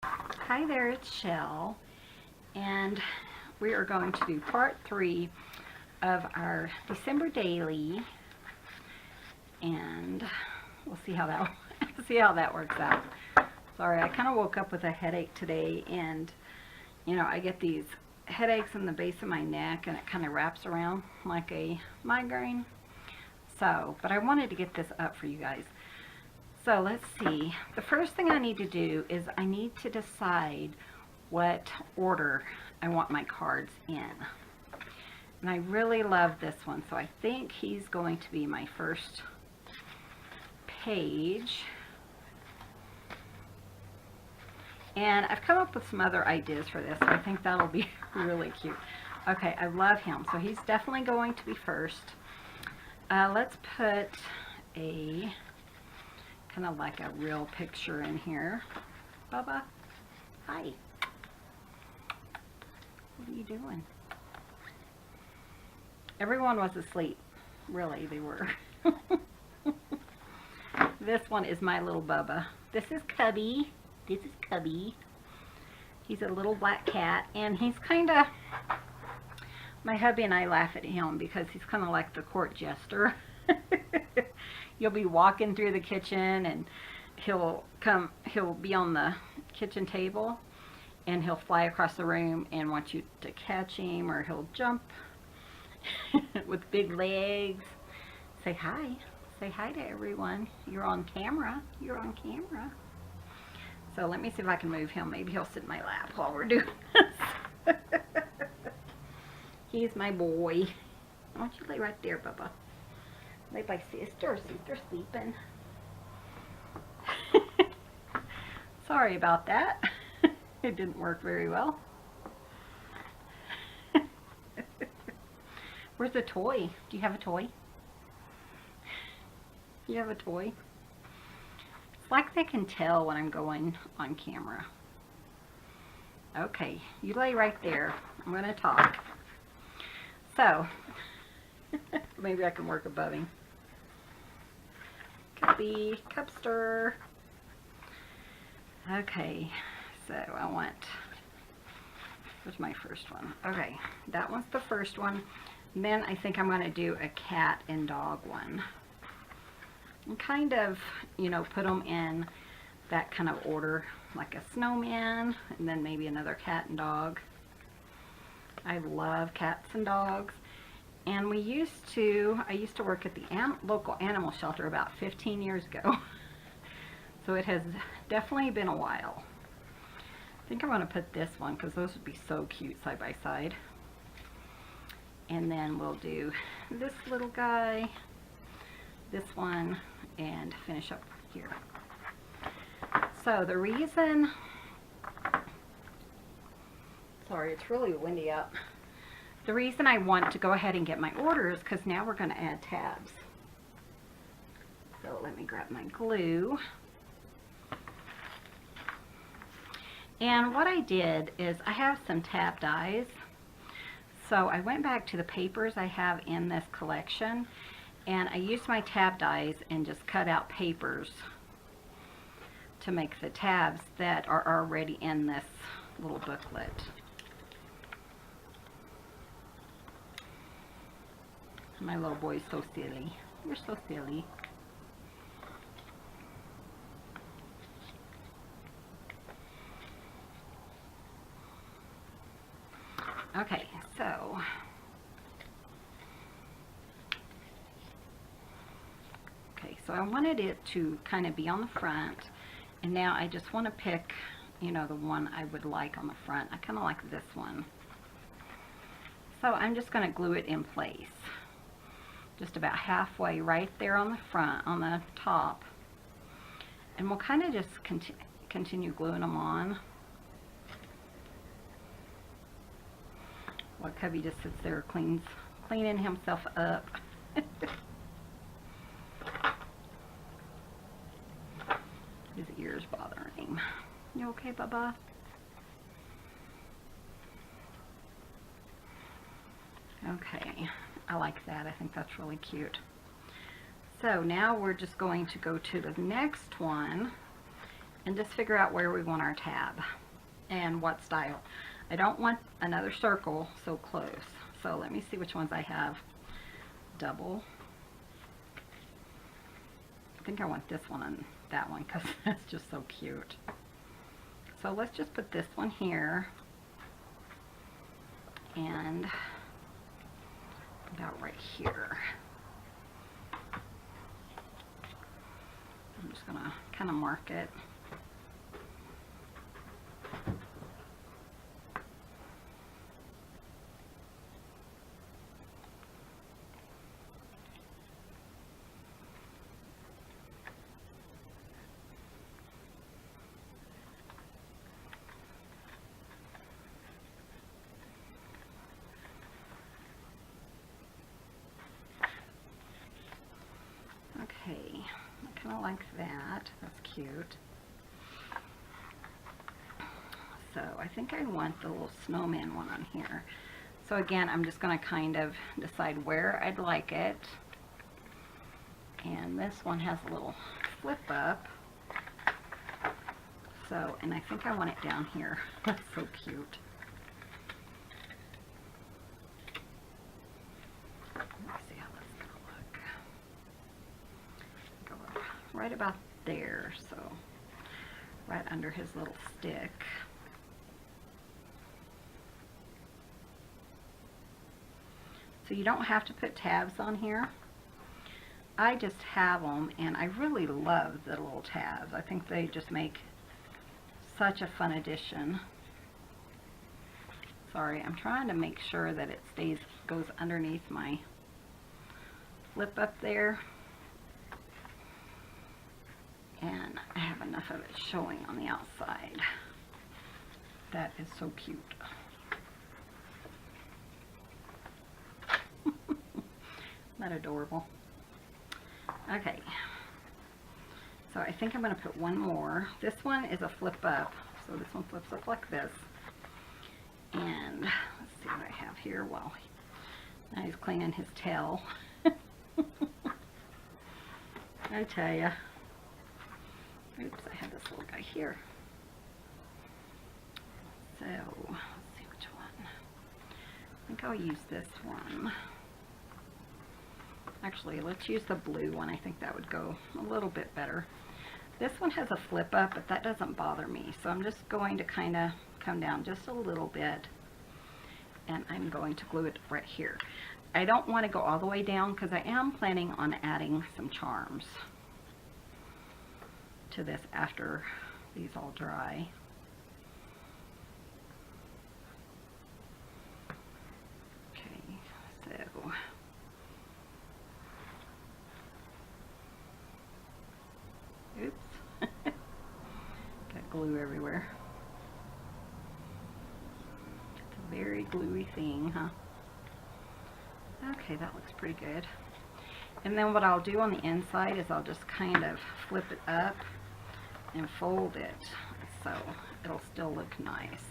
Hi there, it's Shell, and we are going to do part 3 of our December daily, and we'll see how that works out. Sorry, I kind of woke up with a headache today, and I get these headaches in the base of my neck, and it kind of wraps around like a migraine. But I wanted to get this up for you guys. So let's see. The first thing I need to do is I need to decide what order I want my cards in. And I really love this one, so I think he's going to be my first page. And I've come up with some other ideas for this, so I think that'll be really cute. Okay, I love him, so he's definitely going to be first. Let's put a kind of like a real picture in here. Bubba, hi. What are you doing? Everyone was asleep. Really, they were. This one is my little Bubba. This is Cubby. This is Cubby. He's a little black cat, and he's kind of, my hubby and I laugh at him because he's kind of like the court jester. You'll be walking through the kitchen, and he'll be on the kitchen table, and he'll fly across the room and want you to catch him, or he'll jump with big legs. Say hi. Say hi to everyone. You're on camera. You're on camera. So let me see if I can move him. Maybe he'll sit in my lap while we're doing this. He's my boy. Why don't you lay right there, Bubba? Lay by sister. Sister's sleeping. Sorry about that. It didn't work very well. Where's the toy? Do you have a toy? You have a toy? It's like they can tell when I'm going on camera. Okay, you lay right there. I'm going to talk. So, maybe I can work above him. Cubby, Cubster. Okay, so I want, where's my first one? Okay, that one's the first one. And then I think I'm going to do a cat and dog one. And kind of, put them in that kind of order, like a snowman, and then maybe another cat and dog. I love cats and dogs. And I used to work at the local animal shelter about 15 years ago. So it has definitely been a while. I think I'm going to put this one because those would be so cute side by side. And then we'll do this little guy, this one, and finish up here. So the reason, sorry, it's really windy out. The reason I want to go ahead and get my order is because now we're going to add tabs. So let me grab my glue. And what I did is I have some tab dies. So I went back to the papers I have in this collection, and I used my tab dies and just cut out papers to make the tabs that are already in this little booklet. My little boy's so silly. You're so silly. Okay, so I wanted it to kind of be on the front, and now I just want to pick, the one I would like on the front. I kind of like this one. So I'm just going to glue it in place. Just about halfway right there on the front, on the top. And we'll kind of just continue gluing them on. While Cubby just sits there cleaning himself up. His ears bothering him. You okay, Bubba? Okay, I like that. I think that's really cute. So now we're just going to go to the next one, and just figure out where we want our tab and what style. I don't want another circle so close. So let me see which ones I have. Double. I think I want this one and that one because that's just so cute. So let's just put this one here and about right here. I'm just gonna kind of mark it. Okay, I kind of like that. That's cute. So I think I want the little snowman one on here. So again, I'm just going to kind of decide where I'd like it. And this one has a little flip up. So, and I think I want it down here. That's so cute. Let's see how that's going to look. Go right about there, so right under his little stick. So you don't have to put tabs on here. I just have them, and I really love the little tabs. I think they just make such a fun addition. Sorry, I'm trying to make sure that it goes underneath my flip up there. And I have enough of it showing on the outside. That is so cute. Isn't that adorable? Okay, so I think I'm going to put one more. This one is a flip up, so this one flips up like this. And let's see what I have here. Well, now he's cleaning his tail. I tell ya. Oops, I have this little guy here. So, let's see which one. I think I'll use this one. Actually, let's use the blue one. I think that would go a little bit better. This one has a flip up, but that doesn't bother me. So I'm just going to kind of come down just a little bit, and I'm going to glue it right here. I don't want to go all the way down because I am planning on adding some charms to this after these all dry. Okay, so oops, got glue everywhere. It's a very gluey thing, huh? Okay, that looks pretty good. And then what I'll do on the inside is I'll just kind of flip it up and fold it so it'll still look nice.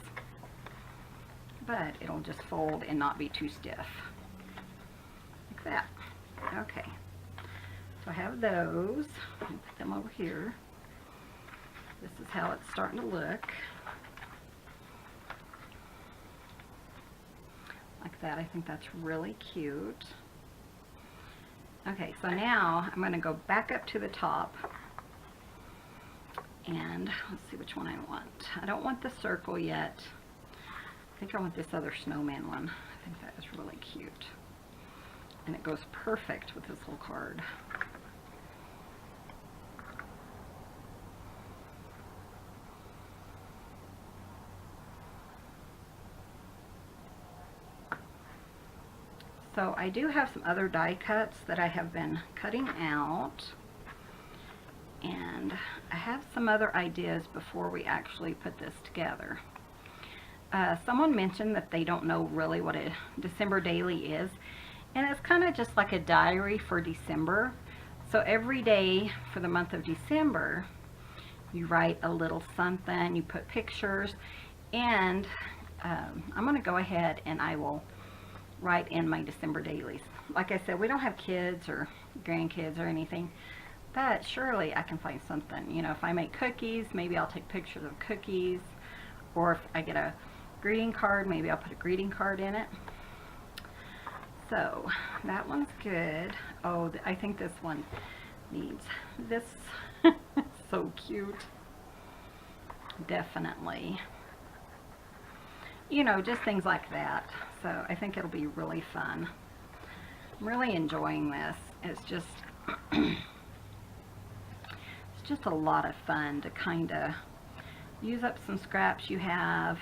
But it'll just fold and not be too stiff. Like that. Okay. So I have those. I'll put them over here. This is how it's starting to look. Like that. I think that's really cute. Okay, so now I'm going to go back up to the top. And let's see which one I want. I don't want the circle yet. I think I want this other snowman one. I think that is really cute. And it goes perfect with this whole card. So I do have some other die cuts that I have been cutting out. And I have some other ideas before we actually put this together. Someone mentioned that they don't know really what a December daily is. And it's kind of just like a diary for December. So every day for the month of December, you write a little something, you put pictures, and I'm going to go ahead and I will write in my December dailies. Like I said, we don't have kids or grandkids or anything, But surely I can find something. You know, if I make cookies, maybe I'll take pictures of cookies. Or if I get a greeting card, maybe I'll put a greeting card in it. So that one's good. Oh, I think this one needs this. So cute. Definitely. You know, just things like that. So I think it'll be really fun. I'm really enjoying this. It's just it's just a lot of fun to kind of use up some scraps you have.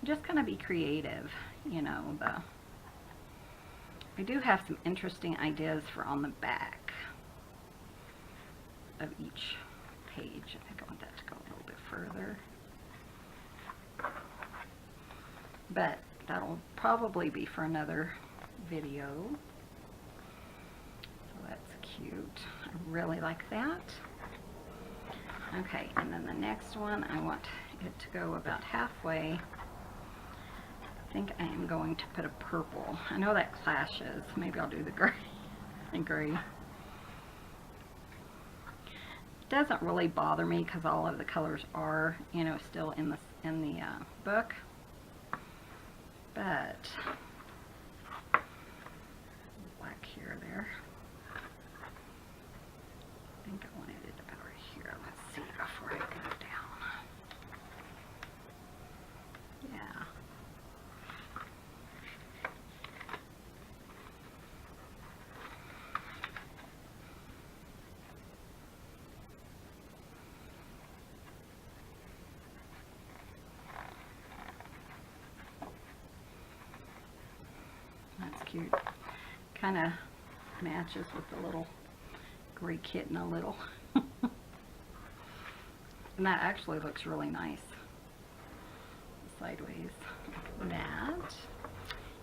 Just kind of be creative, you know. I do have some interesting ideas for on the back of each page. I think I want that to go a little bit further. But that'll probably be for another video. So that's cute. I really like that. Okay, and then the next one, I want it to go about halfway. I think I am going to put a purple. I know that clashes. Maybe I'll do the gray and gray. It doesn't really bother me because all of the colors are, you know, still in the book. But black here, there. I think I wanted it about right here. Let's see before I go down. Yeah. That's cute. Kind of matches with the little gray kitten a little. And that actually looks really nice. Sideways. That.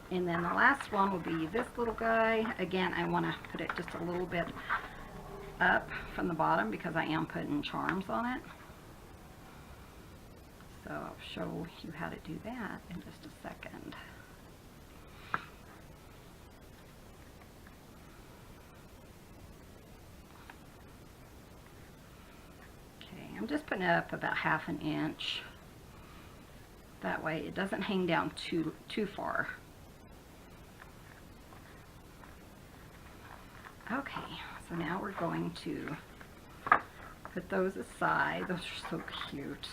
And then the last one will be this little guy. Again, I want to put it just a little bit up from the bottom because I am putting charms on it. So I'll show you how to do that in just a second. I'm just putting it up about 1/2 inch. That way it doesn't hang down too far. Okay, so now we're going to put those aside. Those are so cute.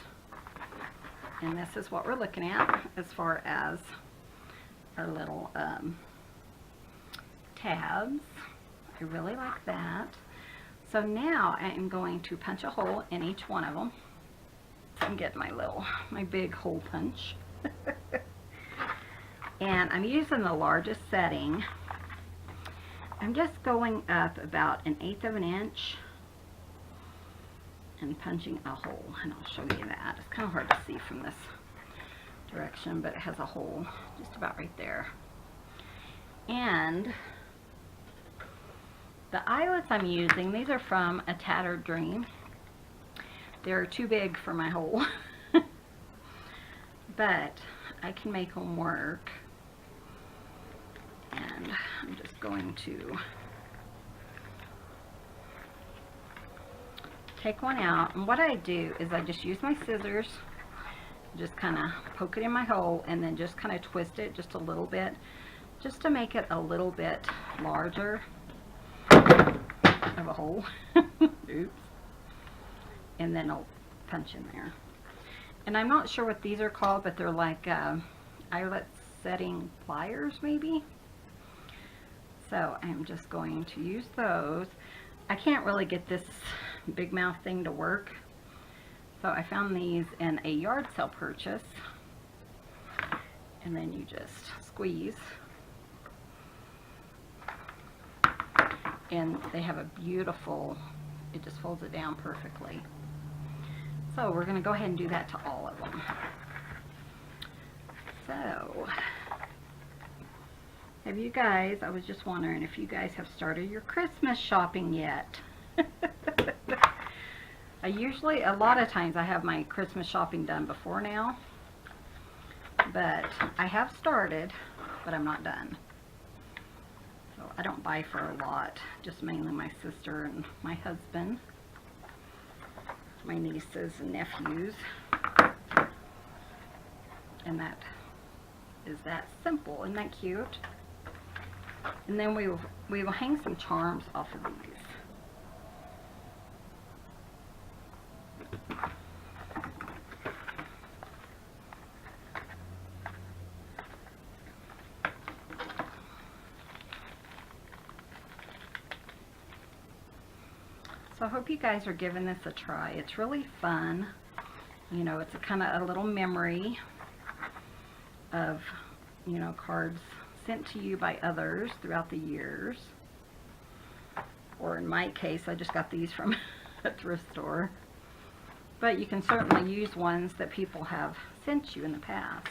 And this is what we're looking at as far as our little tabs. I really like that. So now I am going to punch a hole in each one of them. I'm getting my big hole punch. And I'm using the largest setting. I'm just going up about 1/8 of an inch and punching a hole. And I'll show you that. It's kind of hard to see from this direction, but it has a hole just about right there. And the eyelets I'm using, these are from A Tattered Dream. They're too big for my hole. But I can make them work. And I'm just going to take one out. And what I do is I just use my scissors, just kind of poke it in my hole, and then just kind of twist it just a little bit, just to make it a little bit larger of a hole. Oops. And then I'll punch in there. And I'm not sure what these are called, but they're like eyelet setting pliers maybe. So I'm just going to use those. I can't really get this big mouth thing to work, so I found these in a yard sale purchase. And then you just squeeze. And they have a beautiful, it just folds it down perfectly. So we're going to go ahead and do that to all of them. So, have you guys, I was just wondering if you guys have started your Christmas shopping yet. I usually, a lot of times I have my Christmas shopping done before now. But I have started, but I'm not done. So I don't buy for a lot, just mainly my sister and my husband, my nieces and nephews. And that is that simple. Isn't that cute? And then we will hang some charms off of these. So I hope you guys are giving this a try. It's really fun. You know, it's a kind of a little memory of, you know, cards sent to you by others throughout the years. Or in my case, I just got these from a thrift store. But you can certainly use ones that people have sent you in the past.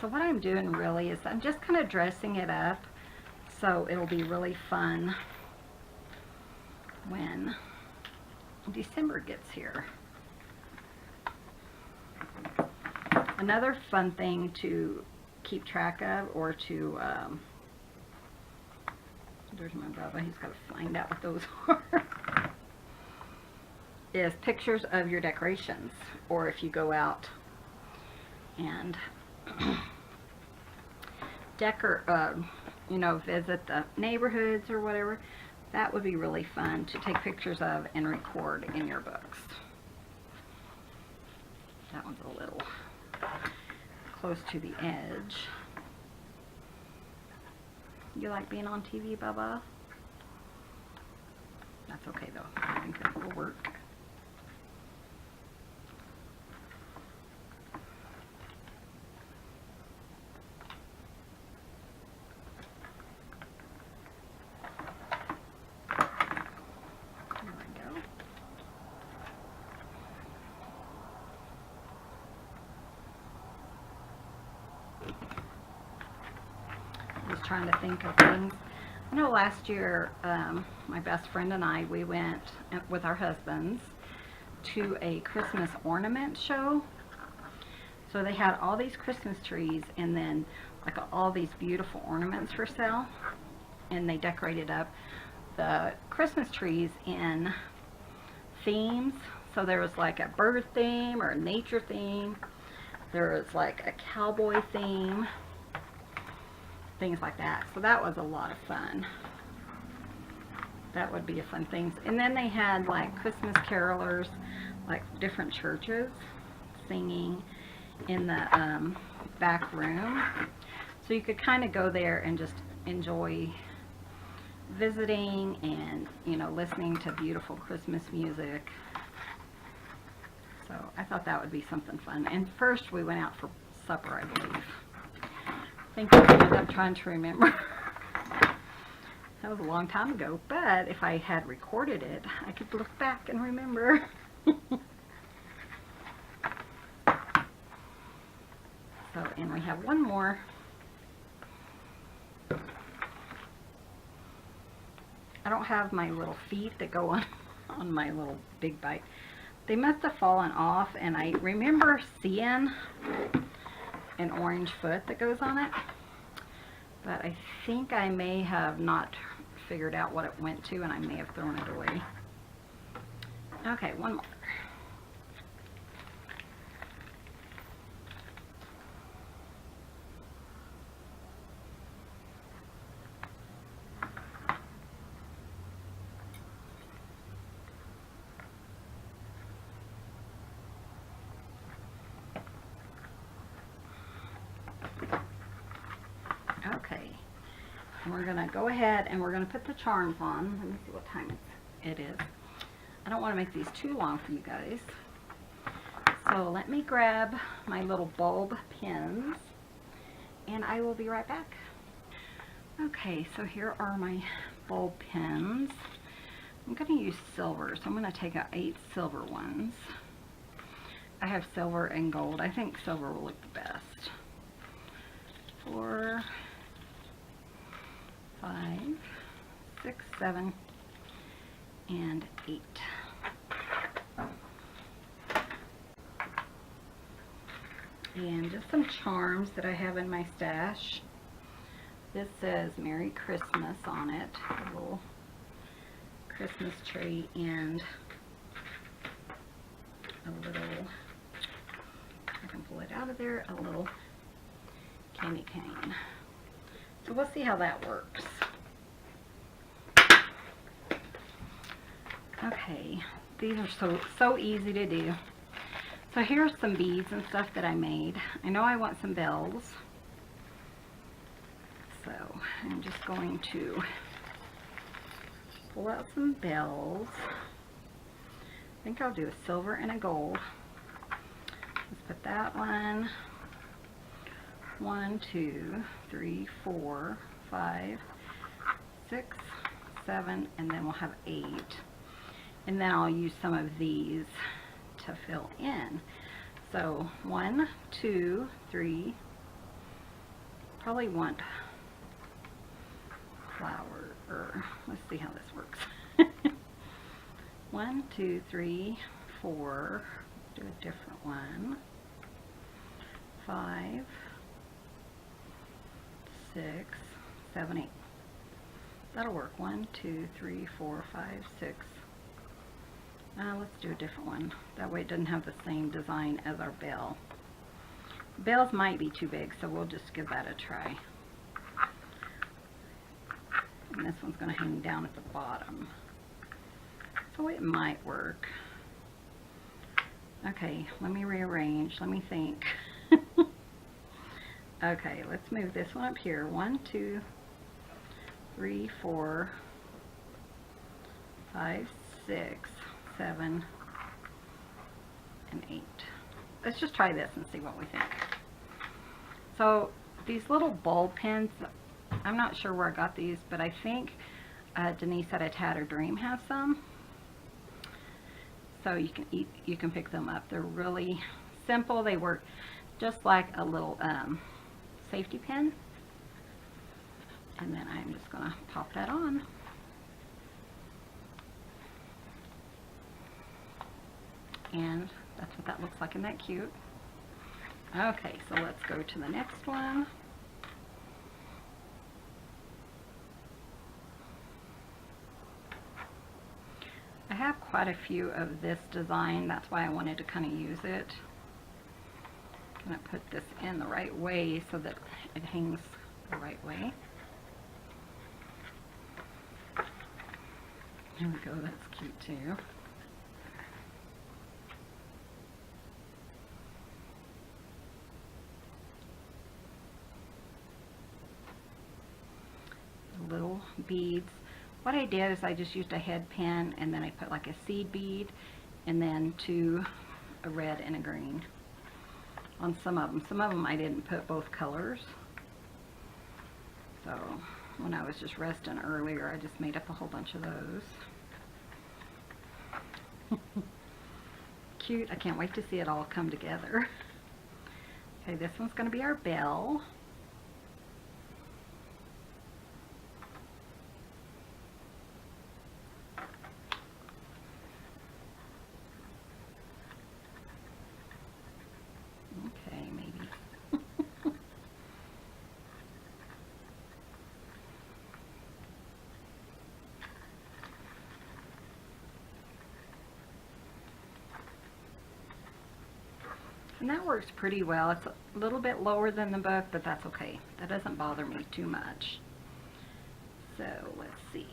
So what I'm doing really is I'm just kind of dressing it up so it'll be really fun when December gets here. Another fun thing to keep track of, or to, there's my brother, he's got to find out what those are, is pictures of your decorations, or if you go out and you know, visit the neighborhoods or whatever. That would be really fun to take pictures of and record in your books. That one's a little close to the edge. You like being on TV, Bubba? That's okay though. I think that will work. Trying to think of things. I know last year my best friend and I, we went with our husbands to a Christmas ornament show. So they had all these Christmas trees and then like all these beautiful ornaments for sale, and they decorated up the Christmas trees in themes. So there was like a bird theme or a nature theme. There was like a cowboy theme, things like that. So that was a lot of fun. That would be a fun thing. And then they had like Christmas carolers, like different churches singing in the back room. So you could kind of go there and just enjoy visiting and, you know, listening to beautiful Christmas music. So I thought that would be something fun. And first we went out for supper, I believe. I think I ended up trying to remember. That was a long time ago, but if I had recorded it, I could look back and remember. So, and we have one more. I don't have my little feet that go on my little big bike. They must have fallen off, and I remember seeing an orange foot that goes on it, but I think I may have not figured out what it went to, and I may have thrown it away. Okay, one more. Okay, and we're gonna go ahead and we're gonna put the charms on. Let me see what time it is. I don't want to make these too long for you guys. So let me grab my little bulb pins and I will be right back. Okay, so here are my bulb pins. I'm going to use silver, so I'm going to take out 8 silver ones. I have silver and gold. I think silver will look the best. 4, 5, 6, 7, and 8. And just some charms that I have in my stash. This says Merry Christmas on it, a little Christmas tree and a little, I can pull it out of there, a little candy cane. So we'll see how that works. Okay, these are so easy to do. So here's some beads and stuff that I made. I know I want some bells. So I'm just going to pull out some bells. I think I'll do a silver and a gold. Let's put that one. 1, 2, 3, 4, 5, 6, 7, and then we'll have 8. And then I'll use some of these to fill in. So 1, 2, 3, probably want flower, or let's see how this works. 1, 2, 3, 4, let's do a different one. 5, 6, 7, 8. That'll work. 1, 2, 3, 4, 5, 6. Let's do a different one. That way it doesn't have the same design as our bell. Bells might be too big, so we'll just give that a try. And this one's going to hang down at the bottom. So it might work. Okay, let me rearrange. Let me think. Okay, let's move this one up here. 1, 2, 3, 4, 5, 6, 7, and 8. Let's just try this and see what we think. So these little bulb pins, I'm not sure where I got these, but I think Denise at A Tattered Dream has some. So you can pick them up. They're really simple. They work just like a little safety pin. And then I'm just going to pop that on. And that's what that looks like. Isn't that cute? Okay, so let's go to the next one. I have quite a few of this design. That's why I wanted to kind of use it. I'm going to put this in the right way so that it hangs the right way. There we go. That's cute too. Little beads. What I did is I just used a head pin, and then I put like a seed bead, and then 2, a red and a green on some of them. Some of them I didn't put both colors. So when I was just resting earlier, I just made up a whole bunch of those. Cute. I can't wait to see it all come together. Okay, this one's going to be our bell. And that works pretty well. It's a little bit lower than the book, but that's okay. That doesn't bother me too much. So let's see.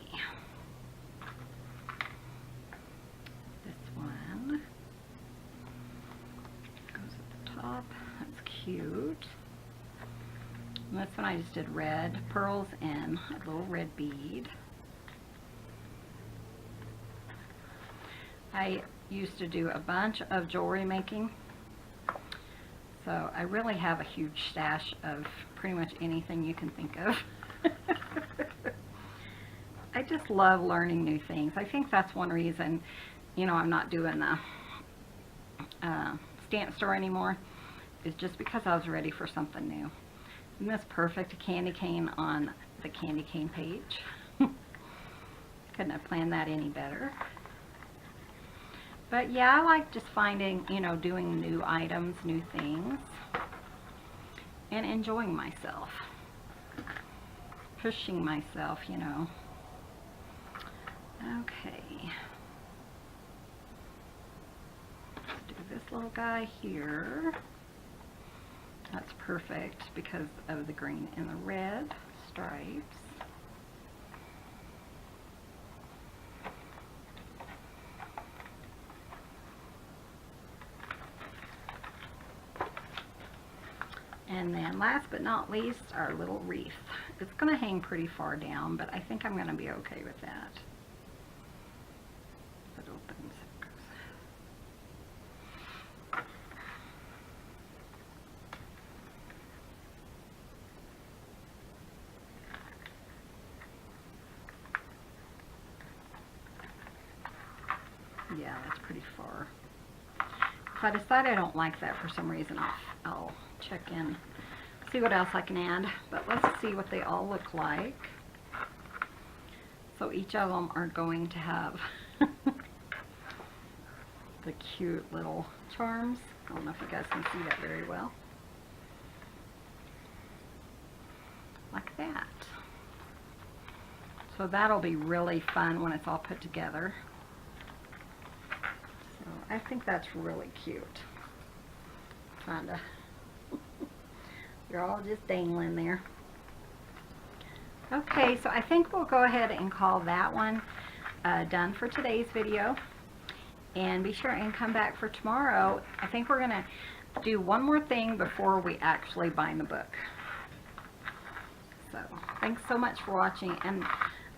This one goes at the top. That's cute. And this one I just did red pearls and a little red bead. I used to do a bunch of jewelry making. So I really have a huge stash of pretty much anything you can think of. I just love learning new things. I think that's one reason, you know, I'm not doing the stamp store anymore, is just because I was ready for something new. Isn't this perfect? A candy cane on the candy cane page. Couldn't have planned that any better. But yeah, I like just finding, you know, doing new items, new things, and enjoying myself. Pushing myself, you know. Okay. Let's do this little guy here. That's perfect because of the green and the red stripes. And then last but not least, our little wreath. It's going to hang pretty far down, but I think I'm going to be okay with that. If it opens, it goes. Yeah, that's pretty far. If I decide I don't like that for some reason, I'll check in, see what else I can add. But let's see what they all look like. So each of them are going to have the cute little charms. I don't know if you guys can see that very well. Like that. So that'll be really fun when it's all put together. So I think that's really cute. Trying to You're all just dangling there. Okay, so I think we'll go ahead and call that one done for today's video. And be sure and come back for tomorrow. I think we're going to do one more thing before we actually bind the book. So, thanks so much for watching. And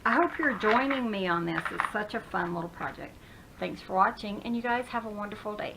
I hope you're joining me on this. It's such a fun little project. Thanks for watching, and you guys have a wonderful day.